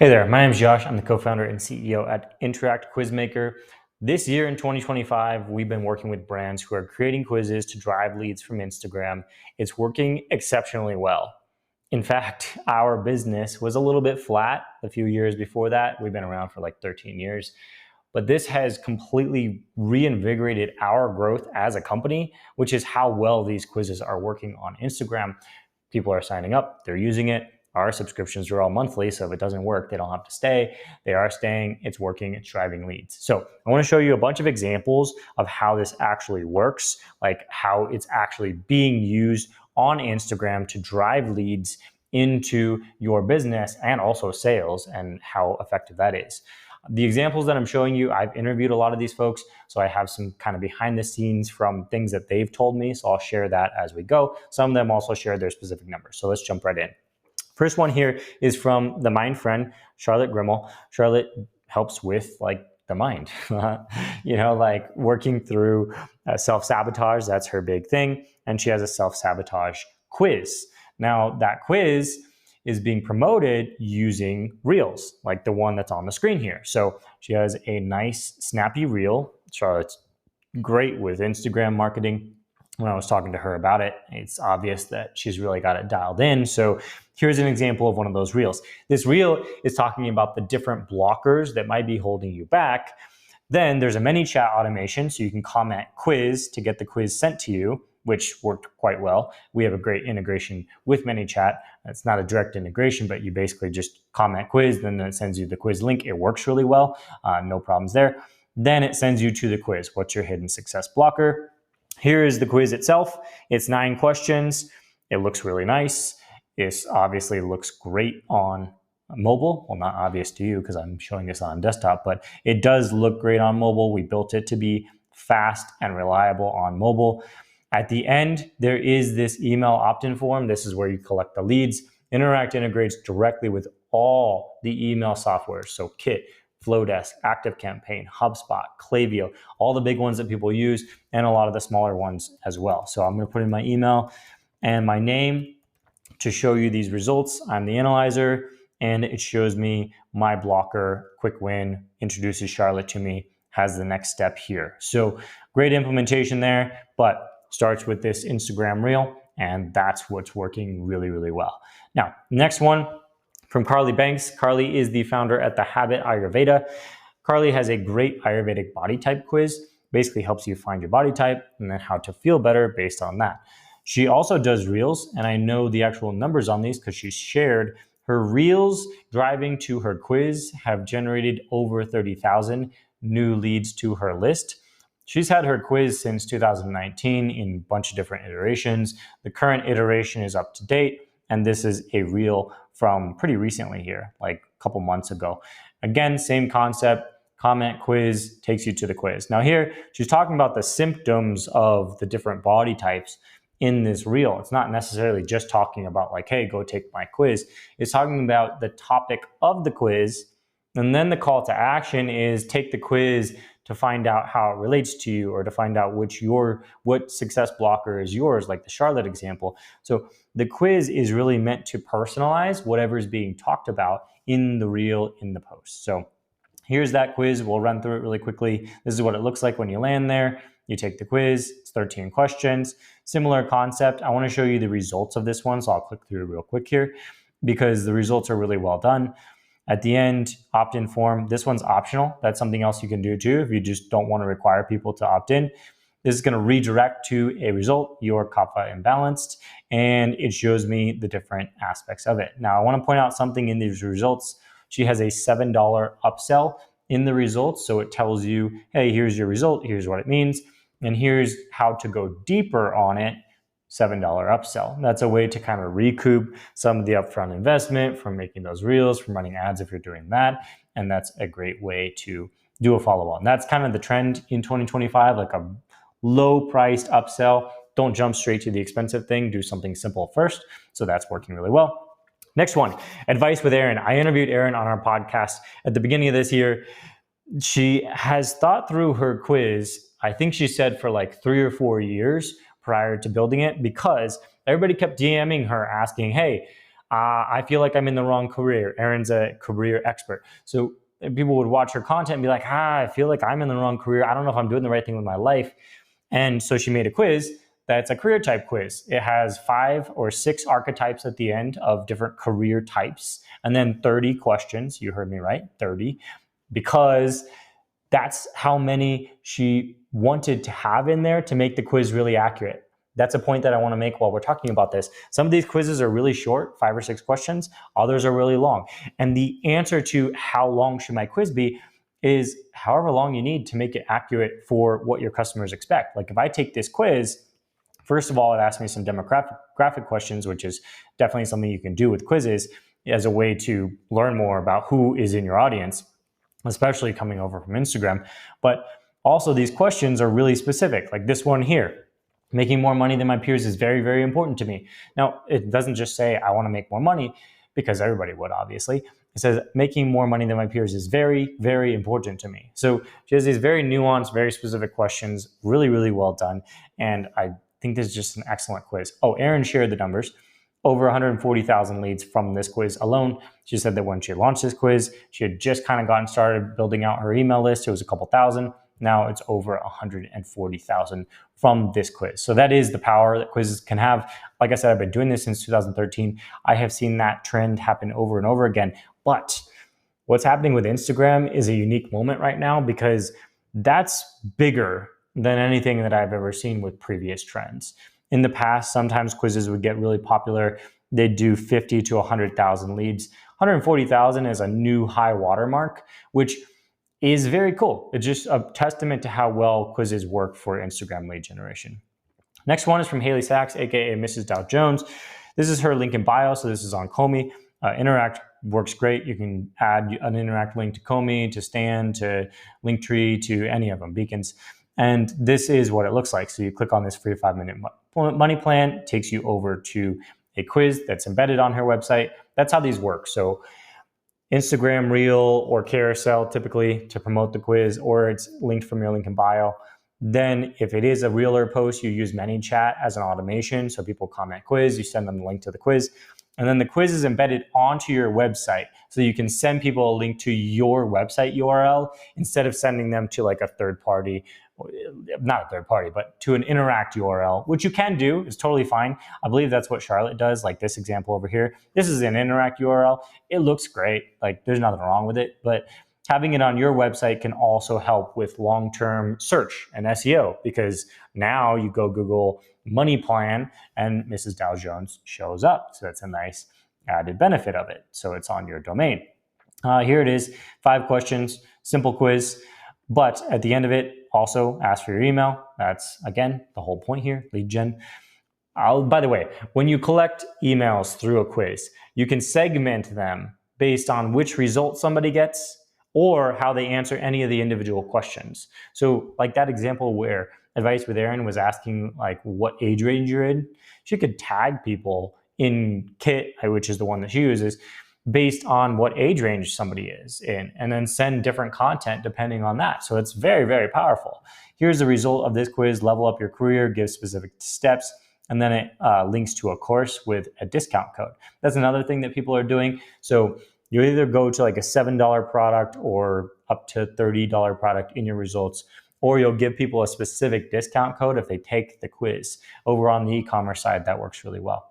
Hey there, my name is Josh. I'm the co-founder and CEO at Interact Quizmaker. This year in 2025, we've been working with brands who are creating quizzes to drive leads from Instagram. It's working exceptionally well. In fact, our business was a little bit flat a few years before that. We've been around for like 13 years. But this has completely reinvigorated our growth as a company, which is how well these quizzes are working on Instagram. People are signing up, they're using it. Our subscriptions are all monthly, so if it doesn't work, they don't have to stay. They are staying, it's working, it's driving leads. So I want to show you a bunch of examples of how this actually works, like how it's actually being used on Instagram to drive leads into your business and also sales, and how effective that is. The examples that I'm showing you, I've interviewed a lot of these folks, so I have some kind of behind the scenes from things that they've told me, so I'll share that as we go. Some of them also share their specific numbers, so let's jump right in. First one here is from the mind friend, Charlotte Grimmel. Charlotte helps with like the mind, like working through self-sabotage. That's her big thing. And she has a self-sabotage quiz. Now that quiz is being promoted using reels, like the one that's on the screen here. So she has a nice snappy reel. Charlotte's great with Instagram marketing. When I was talking to her about it, it's obvious that she's really got it dialed in. So here's an example of one of those reels. This reel is talking about the different blockers that might be holding you back. Then there's a ManyChat automation, so you can comment quiz to get the quiz sent to you, which worked quite well. We have a great integration with ManyChat. It's not a direct integration, but you basically just comment quiz, then it sends you the quiz link. It works really well, no problems there. Then it sends you to the quiz. What's your hidden success blocker? Here is the quiz itself. It's 9 questions. It looks really nice. It obviously looks great on mobile. Well, not obvious to you because I'm showing this on desktop, but it does look great on mobile. We built it to be fast and reliable on mobile. At the end, there is this email opt-in form. This is where you collect the leads. Interact integrates directly with all the email software. So Kit, Flowdesk, ActiveCampaign, HubSpot, Klaviyo, all the big ones that people use, and a lot of the smaller ones as well. So I'm going to put in my email and my name to show you these results. I'm the analyzer, and it shows me my blocker, quick win, introduces Charlotte to me, has the next step here. So great implementation there, but starts with this Instagram reel, and that's what's working really, really well. Now, next one, from Carly Banks. Carly is the founder at the Habit Ayurveda. Carly has a great Ayurvedic body type quiz, basically helps you find your body type and then how to feel better based on that. She also does reels, and I know the actual numbers on these because she shared her reels driving to her quiz have generated over 30,000 new leads to her list. She's had her quiz since 2019 in a bunch of different iterations. The current iteration is up to date, and this is a reel from pretty recently here, like a couple months ago. Again, same concept, comment quiz takes you to the quiz. Now here, she's talking about the symptoms of the different body types in this reel. It's not necessarily just talking about like, hey, go take my quiz. It's talking about the topic of the quiz, and then the call to action is take the quiz to find out how it relates to you, or to find out what success blocker is yours, like the Charlotte example. So the quiz is really meant to personalize whatever is being talked about in the reel, in the post. So here's that quiz. We'll run through it really quickly. This is what it looks like when you land there. You take the quiz. It's 13 questions. Similar concept. I want to show you the results of this one, so I'll click through real quick here because the results are really well done. At the end, opt-in form. This one's optional. That's something else you can do too if you just don't want to require people to opt in. This is going to redirect to a result, your kapha imbalanced, and it shows me the different aspects of it. Now, I want to point out something in these results. She has a $7 upsell in the results, so it tells you, hey, here's your result, here's what it means, and here's how to go deeper on it, $7 upsell. That's a way to kind of recoup some of the upfront investment from making those reels, from running ads if you're doing that, and that's a great way to do a follow-on. That's kind of the trend in 2025, like a low-priced upsell. Don't jump straight to the expensive thing. Do something simple first. So that's working really well. Next one, advice with Erin. I interviewed Erin on our podcast at the beginning of this year. She has thought through her quiz, I think she said for like 3 or 4 years prior to building it, because everybody kept DMing her asking, hey, I feel like I'm in the wrong career. Erin's a career expert. So people would watch her content and be like, I feel like I'm in the wrong career. I don't know if I'm doing the right thing with my life. And so she made a quiz that's a career type quiz. It has 5 or 6 archetypes at the end of different career types, and then 30 questions. You heard me right, 30, because that's how many she wanted to have in there to make the quiz really accurate. That's a point that I want to make while we're talking about this. Some of these quizzes are really short, 5 or 6 questions. Others are really long. And the answer to how long should my quiz be is however long you need to make it accurate for what your customers expect. Like if I take this quiz, first of all, it asks me some demographic questions, which is definitely something you can do with quizzes as a way to learn more about who is in your audience, especially coming over from Instagram. But also these questions are really specific, like this one here. Making more money than my peers is very, very important to me. Now, it doesn't just say I want to make more money, because everybody would, obviously. It says making more money than my peers is very, very important to me. So she has these very nuanced, very specific questions, really, really well done. And I think this is just an excellent quiz. Oh, Erin shared the numbers. Over 140,000 leads from this quiz alone. She said that when she launched this quiz, she had just kind of gotten started building out her email list. It was a couple thousand. Now it's over 140,000 from this quiz. So that is the power that quizzes can have. Like I said, I've been doing this since 2013. I have seen that trend happen over and over again. But what's happening with Instagram is a unique moment right now, because that's bigger than anything that I've ever seen with previous trends. In the past, sometimes quizzes would get really popular. They'd do 50 to 100,000 leads. 140,000 is a new high watermark, which is very cool. It's just a testament to how well quizzes work for Instagram lead generation. Next one is from Haley Sachs, aka Mrs. Dow Jones. This is her link in bio, so this is on Comey. Interact works great. You can add an Interact link to Comey, to Stan, to Linktree, to any of them, Beacons. And this is what it looks like. So you click on this free 5-minute money plan, it takes you over to a quiz that's embedded on her website. That's how these work. So Instagram Reel or Carousel typically to promote the quiz, or it's linked from your link in bio. Then if it is a Reeler post, you use ManyChat as an automation. So people comment quiz, you send them the link to the quiz. And then the quiz is embedded onto your website. So you can send people a link to your website URL instead of sending them to like a third party, not a third party, but to an Interact URL, which you can do. It's totally fine. I believe that's what Charlotte does, like this example over here. This is an Interact URL. It looks great. Like there's nothing wrong with it, but having it on your website can also help with long-term search and SEO, because now you go Google money plan and Mrs. Dow Jones shows up. So that's a nice added benefit of it. So it's on your domain. Here it is, 5 questions, simple quiz. But at the end of it, also ask for your email. That's, again, the whole point here, lead gen. By the way, when you collect emails through a quiz, you can segment them based on which result somebody gets or how they answer any of the individual questions. So like that example where Advice with Erin was asking like what age range you're in, she could tag people in Kit, which is the one that she uses, based on what age range somebody is in, and then send different content depending on that. So it's very, very powerful. Here's the result of this quiz: level up your career, give specific steps, and then it links to a course with a discount code. That's another thing that people are doing. So you either go to like a $7 product or up to $30 product in your results, or you'll give people a specific discount code if they take the quiz. Over on the e-commerce side, that works really well.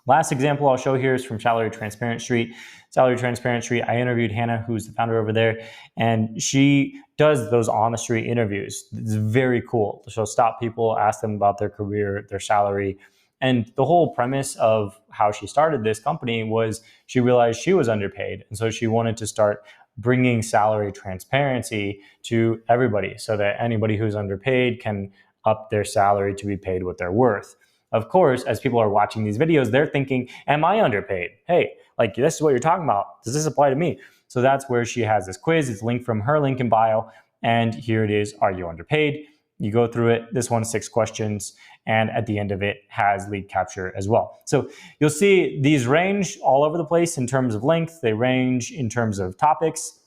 Last example I'll show here is from Salary Transparent Street. Salary Transparent Street, I interviewed Hannah, who's the founder over there, and she does those on-the-street interviews. It's very cool. She'll stop people, ask them about their career, their salary. And the whole premise of how she started this company was she realized she was underpaid. And so she wanted to start bringing salary transparency to everybody so that anybody who's underpaid can up their salary to be paid what they're worth. Of course, as people are watching these videos, they're thinking, am I underpaid? Hey, like this is what you're talking about. Does this apply to me? So that's where she has this quiz. It's linked from her link in bio. And here it is. Are you underpaid? You go through it. This one's 6 questions. And at the end of it has lead capture as well. So you'll see these range all over the place in terms of length. They range in terms of topics.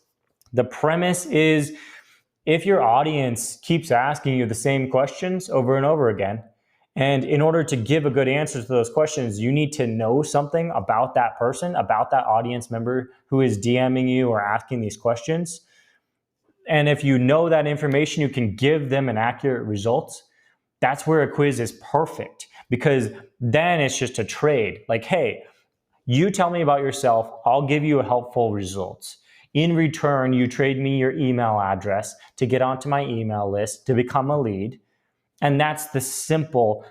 The premise is if your audience keeps asking you the same questions over and over again, And in order to give a good answer to those questions, you need to know something about that person, about that audience member who is DMing you or asking these questions. And if you know that information, you can give them an accurate result. That's where a quiz is perfect, because then it's just a trade. Like, hey, you tell me about yourself, I'll give you a helpful result. In return, you trade me your email address to get onto my email list to become a lead. And that's the simple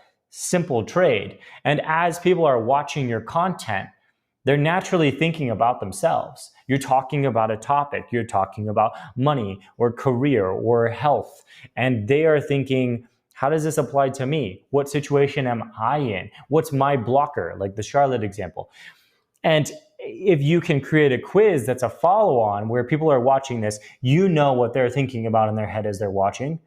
trade. And as people are watching your content, they're naturally thinking about themselves. You're talking about a topic, you're talking about money or career or health, and they are thinking, how does this apply to me? What situation am I in? What's my blocker? Like the Charlotte example. And if you can create a quiz that's a follow-on where people are watching this, you know what they're thinking about in their head as they're watching.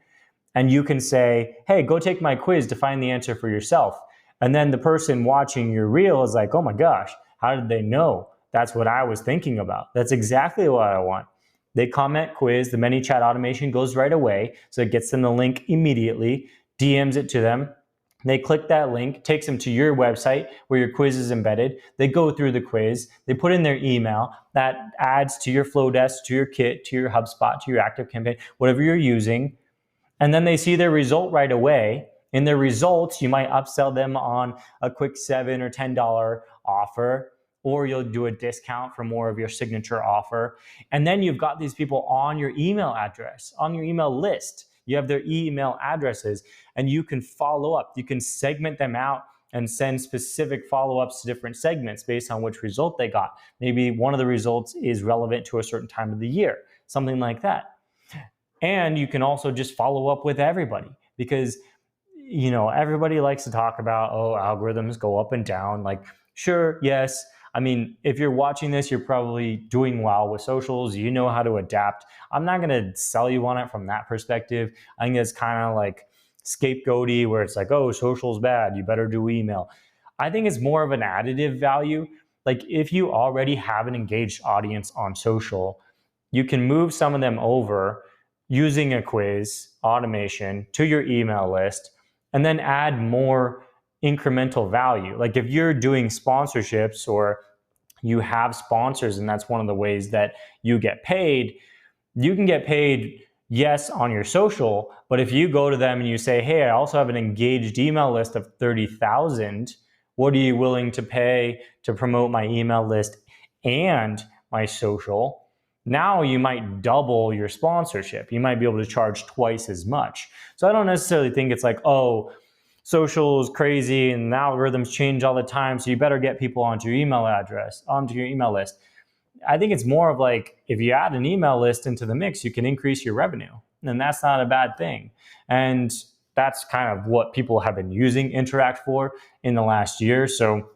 And you can say, hey, go take my quiz to find the answer for yourself. And then the person watching your reel is like, oh my gosh, how did they know? That's what I was thinking about. That's exactly what I want. They comment quiz, the ManyChat automation goes right away. So it gets them the link immediately, DMs it to them. They click that link, takes them to your website where your quiz is embedded. They go through the quiz. They put in their email. That adds to your Flowdesk, to your Kit, to your HubSpot, to your ActiveCampaign, whatever you're using. And then they see their result right away. In their results, you might upsell them on a quick $7 or $10 offer, or you'll do a discount for more of your signature offer. And then you've got these people on your email address, on your email list. You have their email addresses, and you can follow up. You can segment them out and send specific follow-ups to different segments based on which result they got. Maybe one of the results is relevant to a certain time of the year, something like that. And you can also just follow up with everybody, because everybody likes to talk about, algorithms go up and down. Like, sure, yes. I mean, if you're watching this, you're probably doing well with socials. You know how to adapt. I'm not going to sell you on it from that perspective. I think it's kind of like scapegoaty, where it's like, oh, social's bad, you better do email. I think it's more of an additive value. Like, if you already have an engaged audience on social, you can move some of them over using a quiz automation to your email list, and then add more incremental value. Like if you're doing sponsorships or you have sponsors, and that's one of the ways that you get paid, you can get paid, yes, on your social, but if you go to them and you say, hey, I also have an engaged email list of 30,000, what are you willing to pay to promote my email list and my social? Now you might double your sponsorship. You might be able to charge twice as much. So I don't necessarily think it's like, oh, social is crazy and the algorithms change all the time, so you better get people onto your email address, onto your email list. I think it's more of like, if you add an email list into the mix, you can increase your revenue. And that's not a bad thing. And that's kind of what people have been using Interact for in the last year. So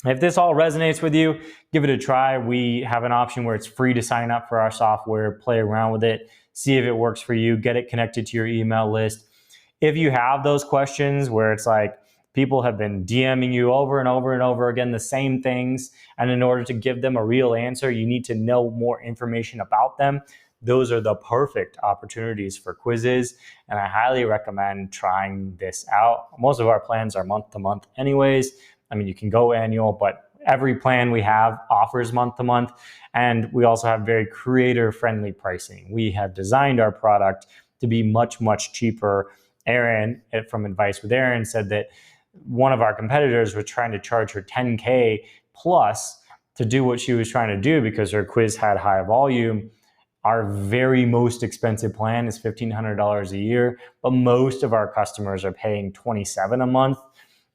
if this all resonates with you, give it a try. We have an option where it's free to sign up for our software, play around with it, see if it works for you, get it connected to your email list. If you have those questions where it's like people have been DMing you over and over and over again the same things, and in order to give them a real answer, you need to know more information about them, those are the perfect opportunities for quizzes, and I highly recommend trying this out. Most of our plans are month to month anyways. I mean, you can go annual, but every plan we have offers month to month. And we also have very creator-friendly pricing. We have designed our product to be much, much cheaper. Erin, from Advice with Erin, said that one of our competitors was trying to charge her $10K plus to do what she was trying to do because her quiz had high volume. Our very most expensive plan is $1,500 a year, but most of our customers are paying $27 a month,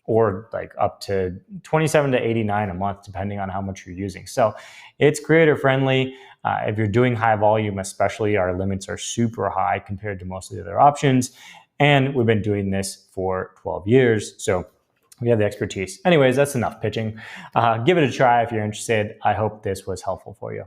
or like up to $27 to $89 a month, depending on how much you're using. So it's creator friendly. If you're doing high volume, especially, our limits are super high compared to most of the other options. And we've been doing this for 12 years. So we have the expertise. Anyways, that's enough pitching. Give it a try if you're interested. I hope this was helpful for you.